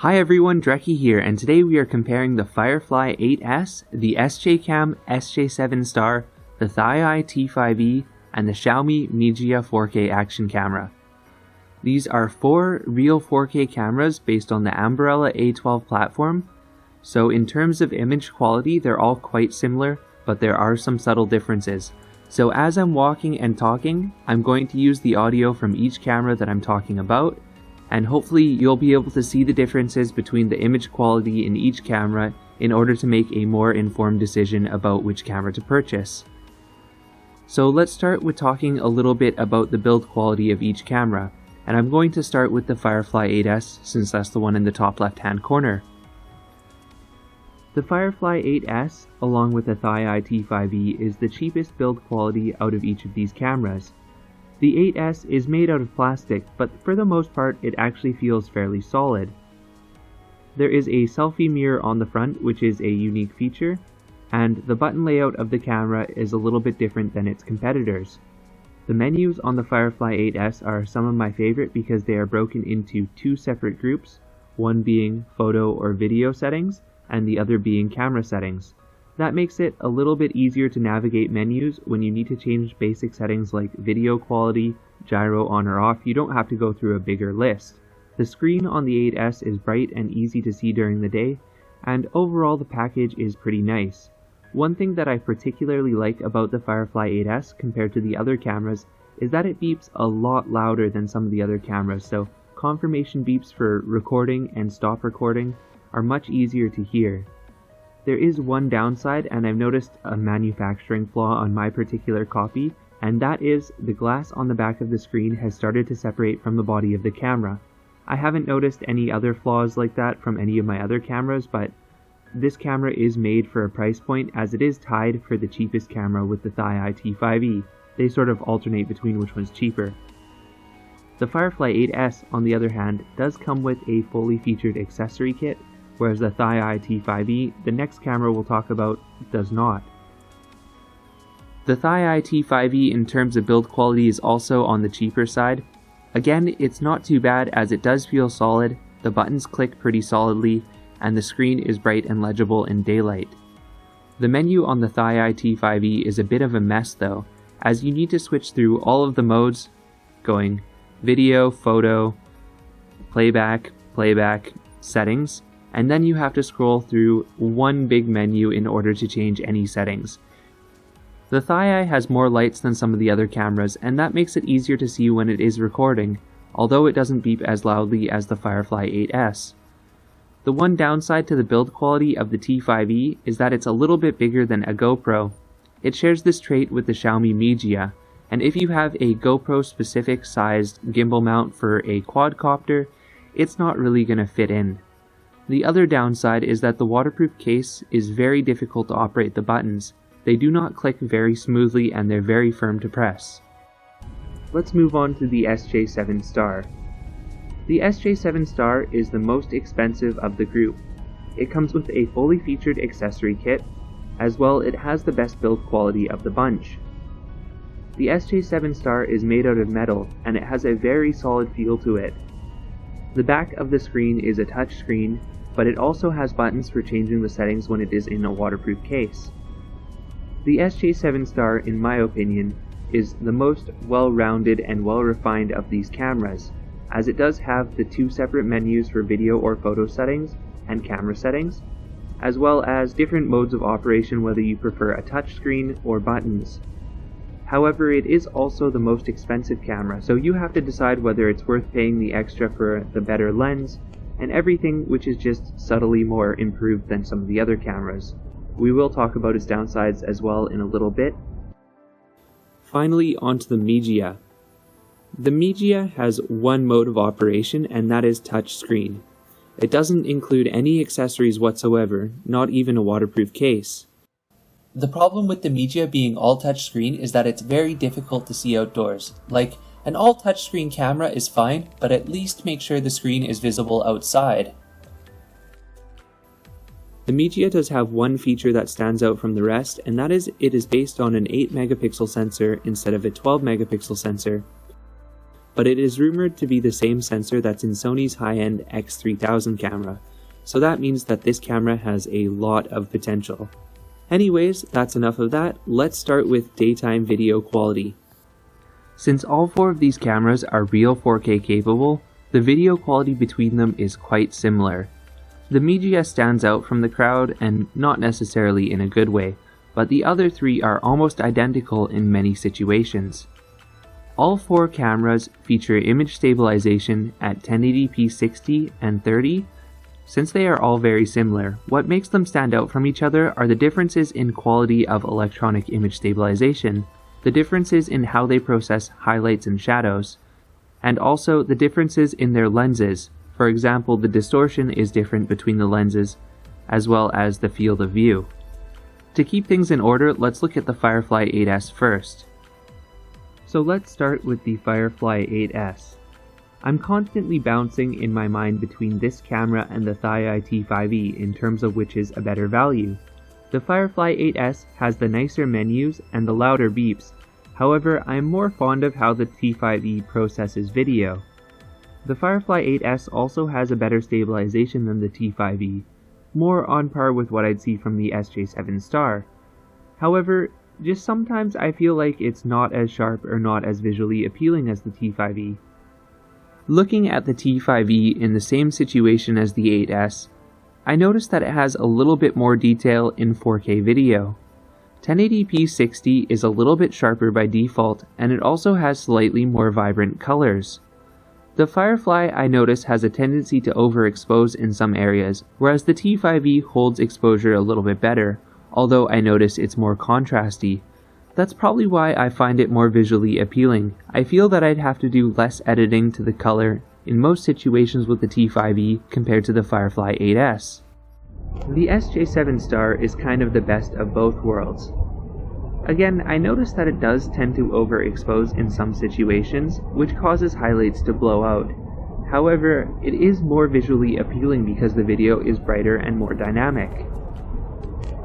Hi everyone, Dreki here, and today we are comparing the Firefly 8S, the SJCam SJ7 Star, the ThiEYE T5e, and the Xiaomi Mijia 4K action camera. These are 4 real 4K cameras based on the Umbrella A12 platform, so in terms of image quality they're all quite similar, but there are some subtle differences. So as I'm walking and talking, I'm going to use the audio from each camera that I'm talking about, and hopefully you'll be able to see the differences between the image quality in each camera in order to make a more informed decision about which camera to purchase. So let's start with talking a little bit about the build quality of each camera, and I'm going to start with the Firefly 8S since that's the one in the top left hand corner. The Firefly 8S, along with the ThiEYE T5e, is the cheapest build quality out of each of these cameras. The 8S is made out of plastic, but for the most part it actually feels fairly solid. There is a selfie mirror on the front, which is a unique feature, and the button layout of the camera is a little bit different than its competitors. The menus on the Firefly 8S are some of my favorite because they are broken into 2 separate groups, one being photo or video settings, and the other being camera settings. That makes it a little bit easier to navigate menus when you need to change basic settings like video quality, gyro on or off. You don't have to go through a bigger list. The screen on the 8S is bright and easy to see during the day, and overall the package is pretty nice. One thing that I particularly like about the Firefly 8S compared to the other cameras is that it beeps a lot louder than some of the other cameras, so confirmation beeps for recording and stop recording are much easier to hear. There is one downside, and I've noticed a manufacturing flaw on my particular copy, and that is the glass on the back of the screen has started to separate from the body of the camera. I haven't noticed any other flaws like that from any of my other cameras, but this camera is made for a price point as it is tied for the cheapest camera with the ThiEYE T5e. They sort of alternate between which one's cheaper. The Firefly 8S, on the other hand, does come with a fully featured accessory kit, whereas the ThiEYE T5e, the next camera we'll talk about, does not. The ThiEYE T5e in terms of build quality is also on the cheaper side. Again, it's not too bad as it does feel solid, the buttons click pretty solidly, and the screen is bright and legible in daylight. The menu on the ThiEYE T5e is a bit of a mess though, as you need to switch through all of the modes, going video, photo, playback, settings, and then you have to scroll through one big menu in order to change any settings. The ThiEYE has more lights than some of the other cameras, and that makes it easier to see when it is recording, although it doesn't beep as loudly as the Firefly 8S. The one downside to the build quality of the T5e is that it's a little bit bigger than a GoPro. It shares this trait with the Xiaomi Mijia, and if you have a GoPro specific sized gimbal mount for a quadcopter, it's not really going to fit in. The other downside is that the waterproof case is very difficult to operate the buttons. They do not click very smoothly and they're very firm to press. Let's move on to the SJ7 Star. The SJ7 Star is the most expensive of the group. It comes with a fully featured accessory kit, as well it has the best build quality of the bunch. The SJ7 Star is made out of metal and it has a very solid feel to it. The back of the screen is a touch screen, but it also has buttons for changing the settings when it is in a waterproof case. The SJ7 Star, in my opinion, is the most well-rounded and well-refined of these cameras, as it does have the 2 separate menus for video or photo settings and camera settings, as well as different modes of operation whether you prefer a touch screen or buttons. However, it is also the most expensive camera, so you have to decide whether it's worth paying the extra for the better lens and everything, which is just subtly more improved than some of the other cameras. We will talk about its downsides as well in a little bit. Finally, onto the Mijia. The Mijia has one mode of operation, and that is touch screen. It doesn't include any accessories whatsoever, not even a waterproof case. The problem with the Mijia being all touchscreen is that it's very difficult to see outdoors. Like, an all touchscreen camera is fine, but at least make sure the screen is visible outside. The Mijia does have one feature that stands out from the rest, and that is it is based on an 8 megapixel sensor instead of a 12 megapixel sensor. but it is rumored to be the same sensor that's in Sony's high-end X3000 camera, so that means that this camera has a lot of potential. Anyways, that's enough of that. Let's start with daytime video quality. Since all four of these cameras are real 4K capable, the video quality between them is quite similar. The Mijia stands out from the crowd, and not necessarily in a good way, but the other three are almost identical in many situations. All four cameras feature image stabilization at 1080p 60 and 30. Since they are all very similar, what makes them stand out from each other are the differences in quality of electronic image stabilization, the differences in how they process highlights and shadows, and also the differences in their lenses. For example, the distortion is different between the lenses, as well as the field of view. To keep things in order, let's look at the Firefly 8S first. So let's start with the Firefly 8S. I'm constantly bouncing in my mind between this camera and the ThiEYE T5e in terms of which is a better value. The Firefly 8S has the nicer menus and the louder beeps, however I am more fond of how the T5e processes video. The Firefly 8S also has a better stabilization than the T5e, more on par with what I'd see from the SJ7 Star. However, just sometimes I feel like it's not as sharp or not as visually appealing as the T5e. Looking at the T5e in the same situation as the 8S, I noticed that it has a little bit more detail in 4K video. 1080p 60 is a little bit sharper by default, and it also has slightly more vibrant colors. The Firefly, I notice, has a tendency to overexpose in some areas, whereas the T5e holds exposure a little bit better, although I notice it's more contrasty. That's probably why I find it more visually appealing. I feel that I'd have to do less editing to the color in most situations with the T5e compared to the Firefly 8S. The SJ7 Star is kind of the best of both worlds. Again, I noticed that it does tend to overexpose in some situations, which causes highlights to blow out. However, it is more visually appealing because the video is brighter and more dynamic.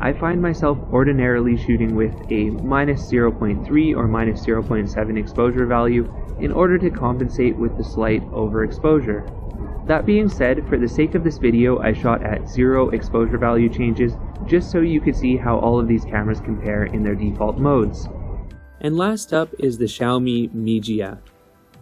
I find myself ordinarily shooting with a -0.3 or -0.7 exposure value in order to compensate with the slight overexposure. That being said, for the sake of this video, I shot at 0 exposure value changes, just so you could see how all of these cameras compare in their default modes. And last up is the Xiaomi Mijia.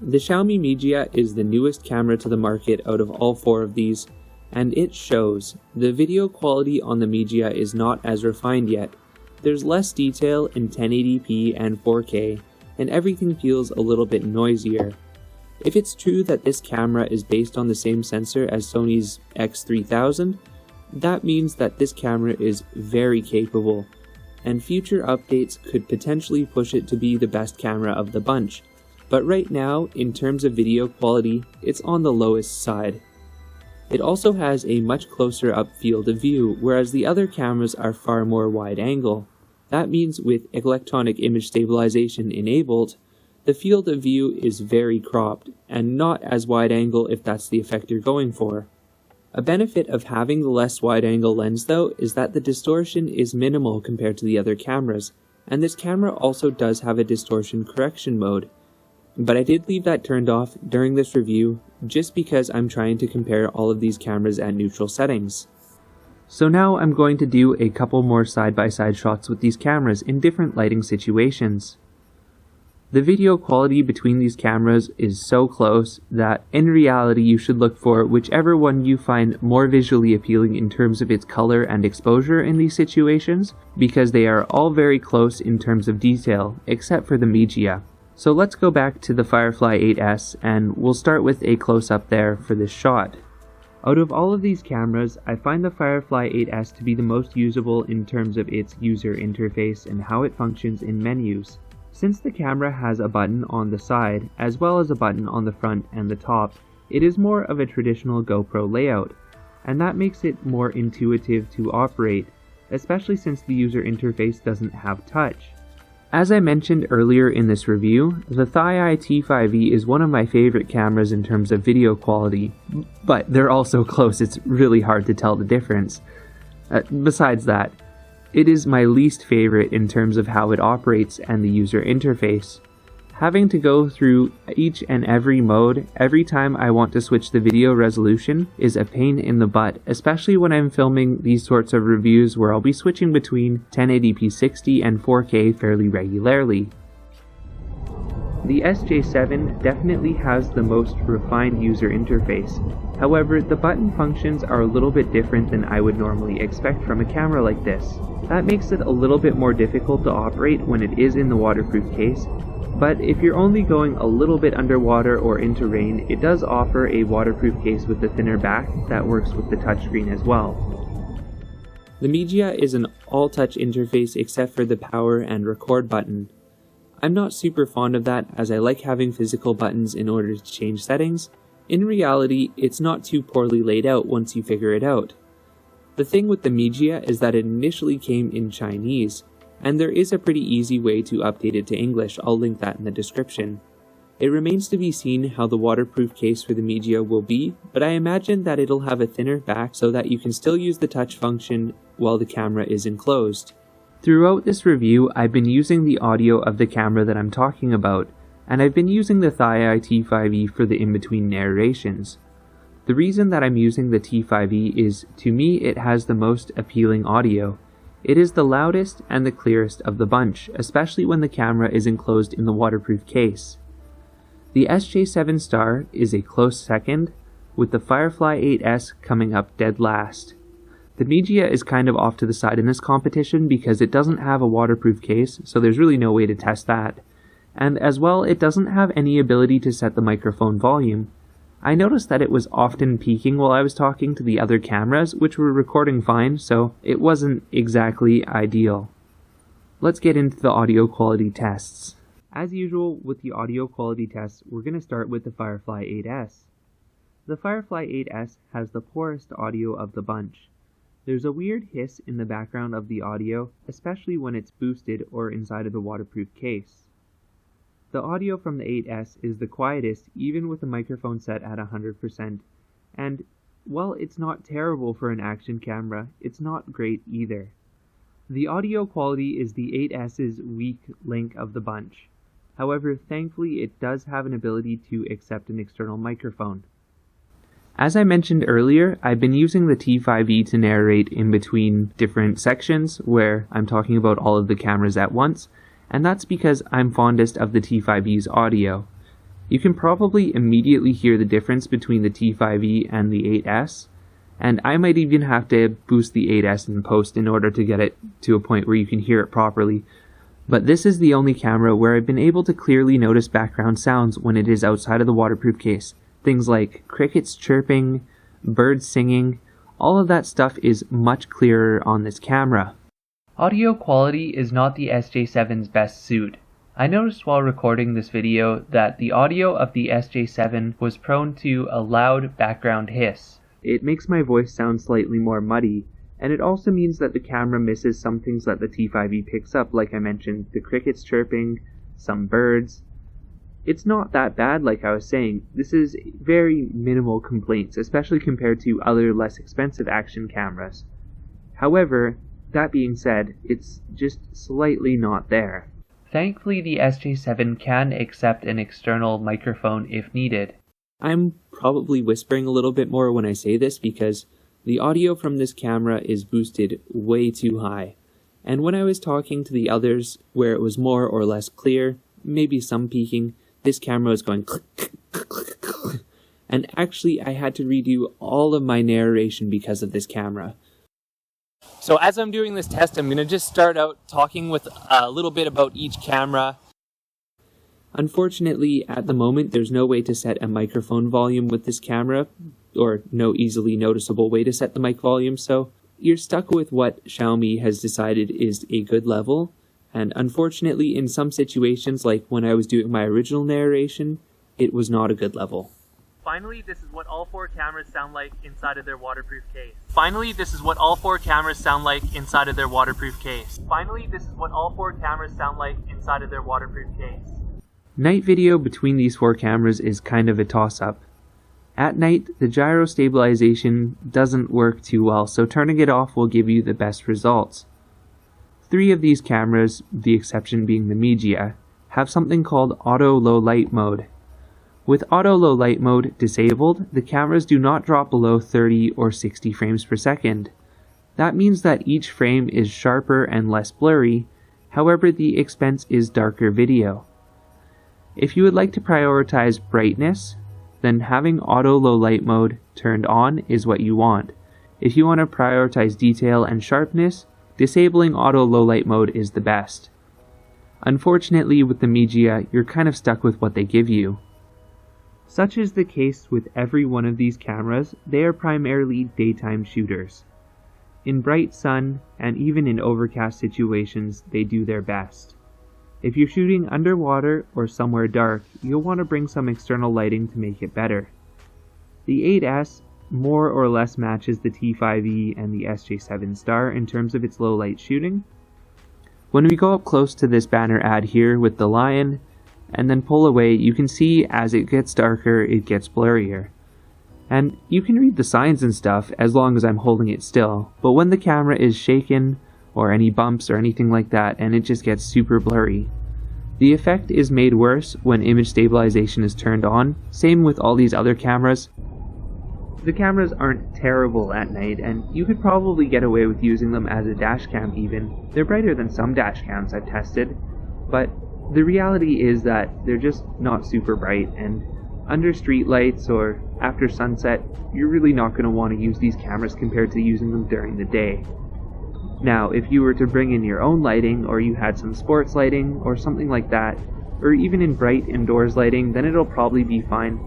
The Xiaomi Mijia is the newest camera to the market out of all four of these, and it shows. The video quality on the Mijia is not as refined yet. There's less detail in 1080p and 4K, and everything feels a little bit noisier. If it's true that this camera is based on the same sensor as Sony's X3000, that means that this camera is very capable, and future updates could potentially push it to be the best camera of the bunch. But right now, in terms of video quality, it's on the lowest side. It also has a much closer up field of view, whereas the other cameras are far more wide angle. That means with electronic image stabilization enabled, the field of view is very cropped, and not as wide angle if that's the effect you're going for. A benefit of having the less wide angle lens though is that the distortion is minimal compared to the other cameras, and this camera also does have a distortion correction mode. But I did leave that turned off during this review, just because I'm trying to compare all of these cameras at neutral settings. So now I'm going to do a couple more side-by-side shots with these cameras in different lighting situations. The video quality between these cameras is so close that in reality you should look for whichever one you find more visually appealing in terms of its color and exposure in these situations, because they are all very close in terms of detail, except for the Mijia. So let's go back to the Firefly 8S and we'll start with a close-up there for this shot. Out of all of these cameras, I find the Firefly 8S to be the most usable in terms of its user interface and how it functions in menus. Since the camera has a button on the side, as well as a button on the front and the top, it is more of a traditional GoPro layout, and that makes it more intuitive to operate, especially since the user interface doesn't have touch. As I mentioned earlier in this review, the ThiEYE T5e is one of my favorite cameras in terms of video quality, but they're all so close it's really hard to tell the difference. Besides that, it is my least favorite in terms of how it operates and the user interface. Having to go through each and every mode every time I want to switch the video resolution is a pain in the butt, especially when I'm filming these sorts of reviews where I'll be switching between 1080p 60 and 4K fairly regularly. The SJ7 definitely has the most refined user interface. However, the button functions are a little bit different than I would normally expect from a camera like this. That makes it a little bit more difficult to operate when it is in the waterproof case, but if you're only going a little bit underwater or into rain, it does offer a waterproof case with a thinner back that works with the touchscreen as well. The Mijia is an all-touch interface except for the power and record button. I'm not super fond of that, as I like having physical buttons in order to change settings. In reality, it's not too poorly laid out once you figure it out. The thing with the Mijia is that it initially came in Chinese, and there is a pretty easy way to update it to English. I'll link that in the description. It remains to be seen how the waterproof case for the Mijia will be, but I imagine that it'll have a thinner back so that you can still use the touch function while the camera is enclosed. Throughout this review, I've been using the audio of the camera that I'm talking about, and I've been using the ThiEYE T5e for the in-between narrations. The reason that I'm using the T5e is, to me, it has the most appealing audio. It is the loudest and the clearest of the bunch, especially when the camera is enclosed in the waterproof case. The SJ7 Star is a close second, with the Firefly 8S coming up dead last. The Mijia is kind of off to the side in this competition because it doesn't have a waterproof case, so there's really no way to test that. And as well, it doesn't have any ability to set the microphone volume. I noticed that it was often peaking while I was talking to the other cameras, which were recording fine, so it wasn't exactly ideal. Let's get into the audio quality tests. As usual with the audio quality tests, we're going to start with the Firefly 8S. The Firefly 8S has the poorest audio of the bunch. There's a weird hiss in the background of the audio, especially when it's boosted or inside of the waterproof case. The audio from the 8S is the quietest, even with the microphone set at 100%, and while it's not terrible for an action camera, it's not great either. The audio quality is the 8S's weak link of the bunch. However, thankfully it does have an ability to accept an external microphone. As I mentioned earlier, I've been using the T5e to narrate in between different sections where I'm talking about all of the cameras at once, and that's because I'm fondest of the T5e's audio. You can probably immediately hear the difference between the T5e and the 8S, and I might even have to boost the 8S in post in order to get it to a point where you can hear it properly. But this is the only camera where I've been able to clearly notice background sounds when it is outside of the waterproof case. Things like crickets chirping, birds singing, all of that stuff is much clearer on this camera. Audio quality is not the SJ7's best suit. I noticed while recording this video that the audio of the SJ7 was prone to a loud background hiss. It makes my voice sound slightly more muddy, and it also means that the camera misses some things that the T5e picks up, like I mentioned, the crickets chirping, some birds. It's not that bad, like I was saying. This is very minimal complaints, especially compared to other less expensive action cameras. However, that being said, it's just slightly not there. Thankfully, the SJ7 can accept an external microphone if needed. I'm probably whispering a little bit more when I say this because the audio from this camera is boosted way too high. And when I was talking to the others where it was more or less clear, maybe some peaking, this camera was going click, click, click, click, click. And actually I had to redo all of my narration because of this camera. So as I'm doing this test, I'm going to just start out talking with a little bit about each camera. Unfortunately, at the moment, there's no way to set a microphone volume with this camera, or no easily noticeable way to set the mic volume, so you're stuck with what Xiaomi has decided is a good level, and unfortunately, in some situations, like when I was doing my original narration, it was not a good level. Finally, this is what all four cameras sound like inside of their waterproof case. Finally, this is what all four cameras sound like inside of their waterproof case. Finally, this is what all four cameras sound like inside of their waterproof case. Night video between these four cameras is kind of a toss-up. At night, the gyro stabilization doesn't work too well, so turning it off will give you the best results. 3 of these cameras, the exception being the Mijia, have something called auto low light mode. With auto low light mode disabled, the cameras do not drop below 30 or 60 frames per second. That means that each frame is sharper and less blurry, however the expense is darker video. If you would like to prioritize brightness, then having auto low light mode turned on is what you want. If you want to prioritize detail and sharpness, disabling auto low light mode is the best. Unfortunately, with the Mijia, you're kind of stuck with what they give you. Such is the case with every one of these cameras. They are primarily daytime shooters. In bright sun, and even in overcast situations, they do their best. If you're shooting underwater or somewhere dark, you'll want to bring some external lighting to make it better. The 8S more or less matches the T5e and the SJ7 Star in terms of its low light shooting. When we go up close to this banner ad here with the lion, and then pull away, you can see as it gets darker, it gets blurrier. And you can read the signs and stuff as long as I'm holding it still, but when the camera is shaken, or any bumps or anything like that, and it just gets super blurry. The effect is made worse when image stabilization is turned on, same with all these other cameras. The cameras aren't terrible at night, and you could probably get away with using them as a dash cam even. They're brighter than some dash cams I've tested, but the reality is that they're just not super bright, and under street lights or after sunset, you're really not going to want to use these cameras compared to using them during the day. Now, if you were to bring in your own lighting, or you had some sports lighting or something like that, or even in bright indoors lighting, then it'll probably be fine.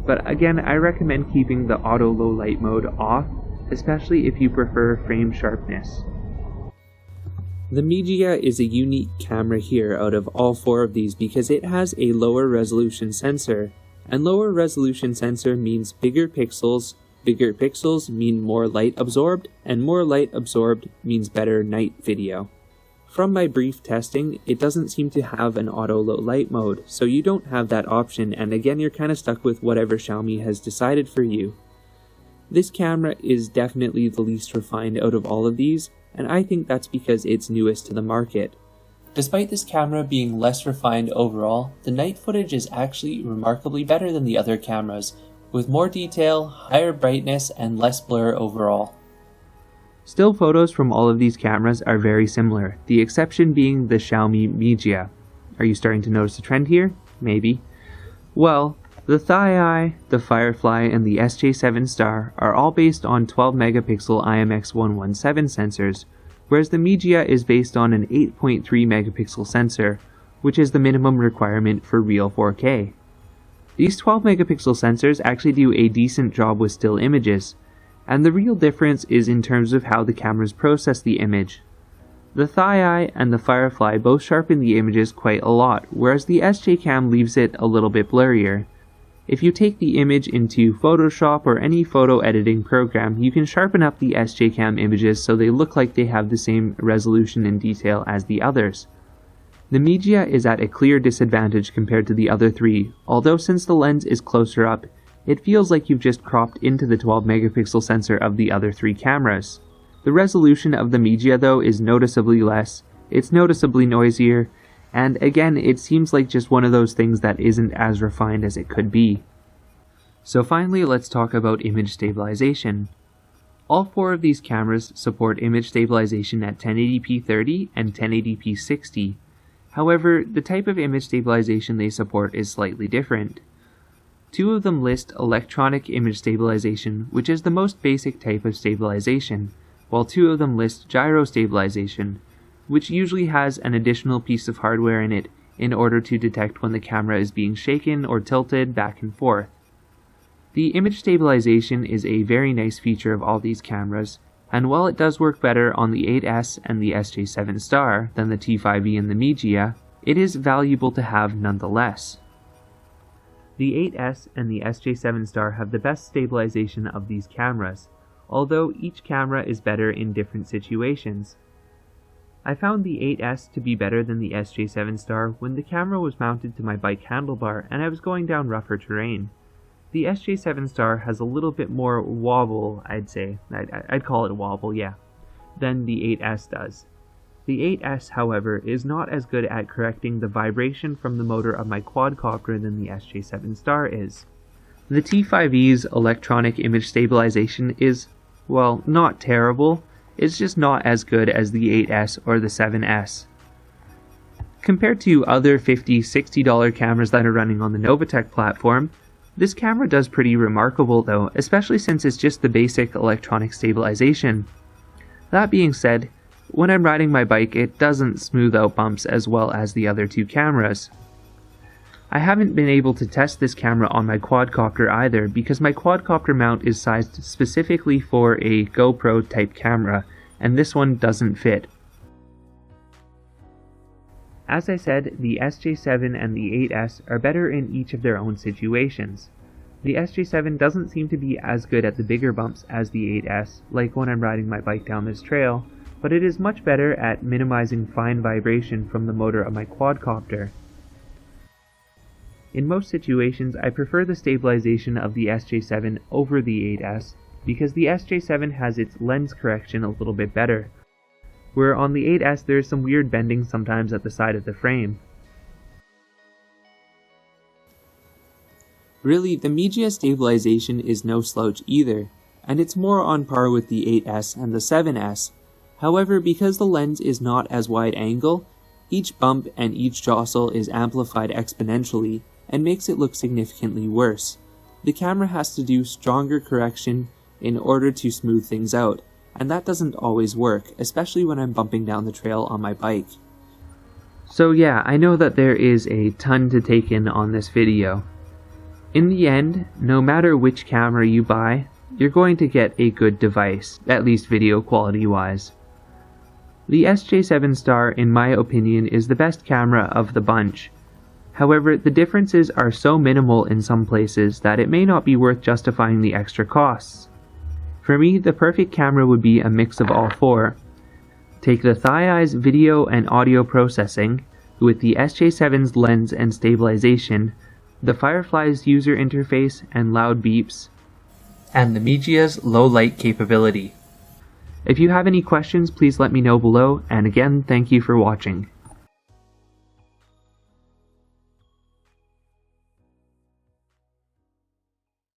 But again, I recommend keeping the auto low light mode off, especially if you prefer frame sharpness. The Mijia is a unique camera here out of all four of these because it has a lower resolution sensor, and lower resolution sensor means bigger pixels. Bigger pixels mean more light absorbed, and more light absorbed means better night video. From my brief testing, it doesn't seem to have an auto low light mode, so you don't have that option, and again you're kind of stuck with whatever Xiaomi has decided for you. This camera is definitely the least refined out of all of these, and I think that's because it's newest to the market. Despite this camera being less refined overall, the night footage is actually remarkably better than the other cameras, with more detail, higher brightness, and less blur overall. Still photos from all of these cameras are very similar, the exception being the Xiaomi Mijia. Are you starting to notice a trend here? Maybe. Well, the ThiEYE, the Firefly, and the SJ7 Star are all based on 12 megapixel IMX117 sensors, whereas the Mijia is based on an 8.3 megapixel sensor, which is the minimum requirement for real 4K. These 12 megapixel sensors actually do a decent job with still images, and the real difference is in terms of how the cameras process the image. The ThiEYE and the Firefly both sharpen the images quite a lot, whereas the SJCam leaves it a little bit blurrier. If you take the image into Photoshop or any photo editing program, you can sharpen up the SJCam images so they look like they have the same resolution and detail as the others. The Mijia is at a clear disadvantage compared to the other three, although since the lens is closer up, it feels like you've just cropped into the 12 megapixel sensor of the other three cameras. The resolution of the Mijia though is noticeably less, it's noticeably noisier, and again it seems like just one of those things that isn't as refined as it could be. So finally let's talk about image stabilization. All four of these cameras support image stabilization at 1080p 30 and 1080p 60. However, the type of image stabilization they support is slightly different. Two of them list electronic image stabilization, which is the most basic type of stabilization, while two of them list gyro stabilization, which usually has an additional piece of hardware in it in order to detect when the camera is being shaken or tilted back and forth. The image stabilization is a very nice feature of all these cameras, and while it does work better on the 8S and the SJ7 Star than the T5e and the Mijia, it is valuable to have nonetheless. The 8S and the SJ7 Star have the best stabilization of these cameras, although each camera is better in different situations. I found the 8S to be better than the SJ7 Star when the camera was mounted to my bike handlebar and I was going down rougher terrain. The SJ7 Star has a little bit more wobble, I'd say, I'd call it wobble, yeah, than the 8S does. The 8S, however, is not as good at correcting the vibration from the motor of my quadcopter than the SJ7 Star is. The T5e's electronic image stabilization is, well, not terrible, it's just not as good as the 8S or the 7S. Compared to other $50, $60 cameras that are running on the Novatech platform, this camera does pretty remarkable though, especially since it's just the basic electronic stabilization. That being said, when I'm riding my bike, it doesn't smooth out bumps as well as the other two cameras. I haven't been able to test this camera on my quadcopter either because my quadcopter mount is sized specifically for a GoPro type camera, and this one doesn't fit. As I said, the SJ7 and the 8S are better in each of their own situations. The SJ7 doesn't seem to be as good at the bigger bumps as the 8S, like when I'm riding my bike down this trail, but it is much better at minimizing fine vibration from the motor of my quadcopter. In most situations, I prefer the stabilization of the SJ7 over the 8S, because the SJ7 has its lens correction a little bit better, where on the 8S there is some weird bending sometimes at the side of the frame. Really, the Mijia stabilization is no slouch either, and it's more on par with the 8S and the 7S. However, because the lens is not as wide angle, each bump and each jostle is amplified exponentially and makes it look significantly worse. The camera has to do stronger correction in order to smooth things out, and that doesn't always work, especially when I'm bumping down the trail on my bike. So yeah, I know that there is a ton to take in on this video. In the end, no matter which camera you buy, you're going to get a good device, at least video quality wise. The SJ7 Star, in my opinion, is the best camera of the bunch. However, the differences are so minimal in some places that it may not be worth justifying the extra costs. For me, the perfect camera would be a mix of all four. Take the ThiEye's video and audio processing, with the SJ7's lens and stabilization, the Firefly's user interface and loud beeps, and the Mijia's low light capability. If you have any questions, please let me know below, and again, thank you for watching.